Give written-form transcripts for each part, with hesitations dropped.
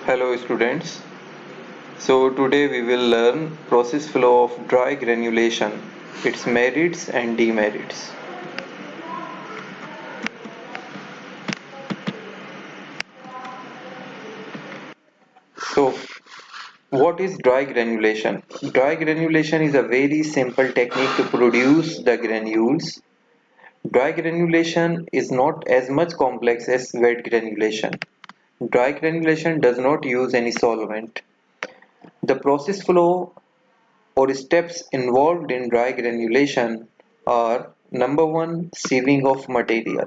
Hello students. So today we will learn process flow of dry granulation, its merits and demerits. So what is dry granulation? Dry granulation is a very simple technique to produce the granules. Dry granulation is not as much complex as wet granulation. Dry granulation does not use any solvent. The process flow or steps involved in dry granulation are: number one, sieving of material.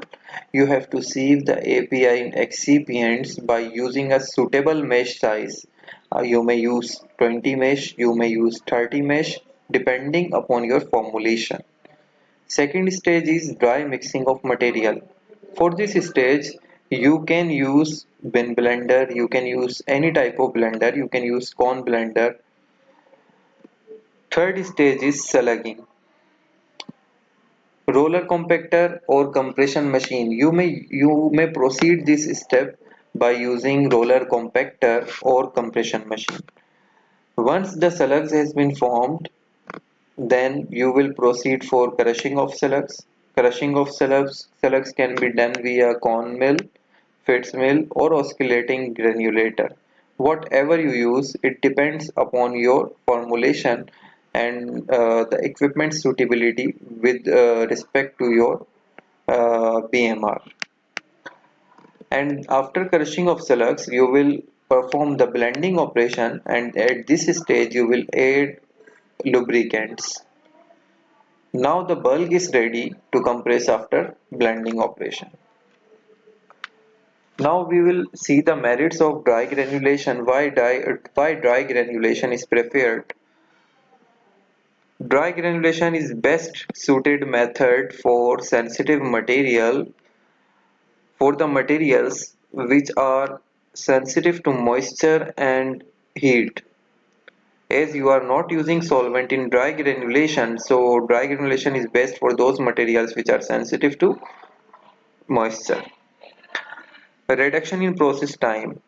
You have to sieve the API in excipients by using a suitable mesh size. You may use 20 mesh, you may use 30 mesh depending upon your formulation. Second stage is dry mixing of material. For this stage, you can use bin blender, you can use any type of blender, you can use cone blender. Third stage is slugging. Roller compactor or compression machine. You may proceed this step by using roller compactor or compression machine. Once the slugs has been formed, then you will proceed for crushing of slugs. Crushing of slugs can be done via cone mill, Fitz mill or oscillating granulator. Whatever you use, it depends upon your formulation and the equipment suitability with respect to your BMR. And after crushing of slugs, you will perform the blending operation, and at this stage you will add lubricants. Now the bulk is ready to compress after blending operation. Now we will see the merits of dry granulation, why dry granulation is preferred. Dry granulation is best suited method for sensitive material, for the materials which are sensitive to moisture and heat. As you are not using solvent in dry granulation, so dry granulation is best for those materials which are sensitive to moisture. A reduction in process time.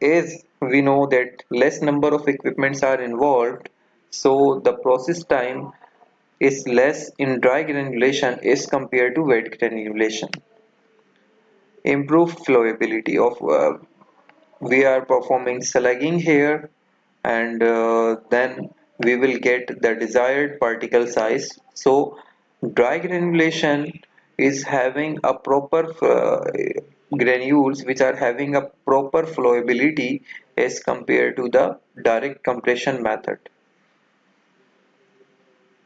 As we know that less number of equipments are involved, so the process time is less in dry granulation as compared to wet granulation. Improved flowability of we are performing slugging here, and then we will get the desired particle size. So dry granulation is having a proper granules which are having a proper flowability as compared to the direct compression method.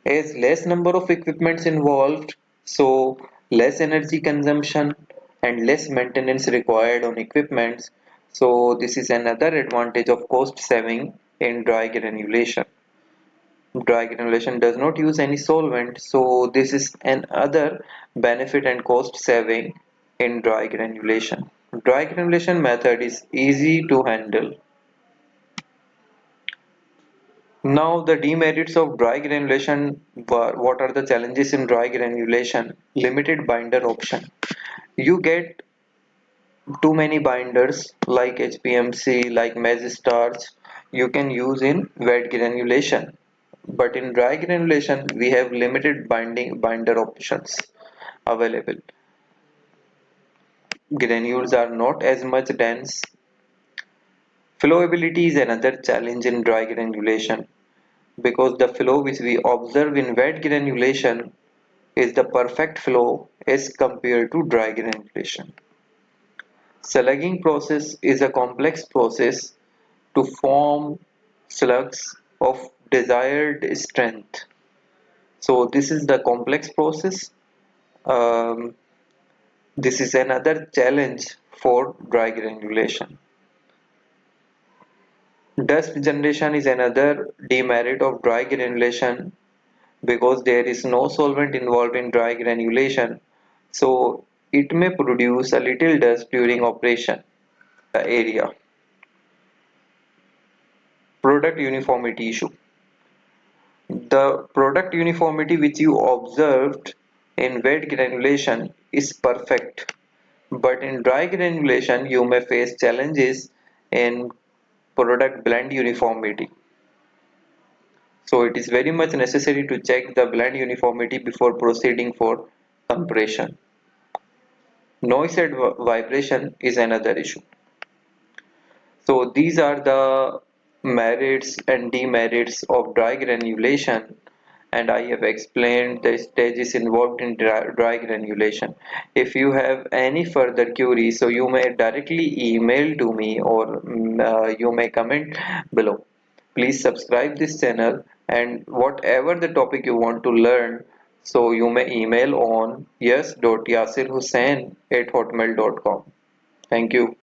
As less number of equipments involved, so less energy consumption and less maintenance required on equipments. So this is another advantage of cost saving in dry granulation. Dry granulation does not use any solvent, so this is another benefit and cost saving in dry granulation. Dry granulation method is easy to handle. Now the demerits of dry granulation. What are the challenges in dry granulation? Limited binder option. You get too many binders like HPMC, like maize starch you can use in wet granulation. But in dry granulation we have limited binder options available. Granules are not as much dense. Flowability is another challenge in dry granulation, because the flow which we observe in wet granulation is the perfect flow as compared to dry granulation. Slugging process is a complex process to form slugs of desired strength. So this is the complex process. Um, this is another challenge for dry granulation. Dust generation is another demerit of dry granulation, because there is no solvent involved in dry granulation, so it may produce a little dust during operation area. Product uniformity issue. The product uniformity which you observed in wet granulation is perfect, but in dry granulation you may face challenges in product blend uniformity. So it is very much necessary to check the blend uniformity before proceeding for compression. Noise and vibration is another issue. So these are the merits and demerits of dry granulation, and I have explained the stages involved in dry granulation. If you have any further queries, so you may directly email to me or you may comment below. Please subscribe this channel, and whatever the topic you want to learn, so you may email on yes.yasirhussain@hotmail.com. Thank you.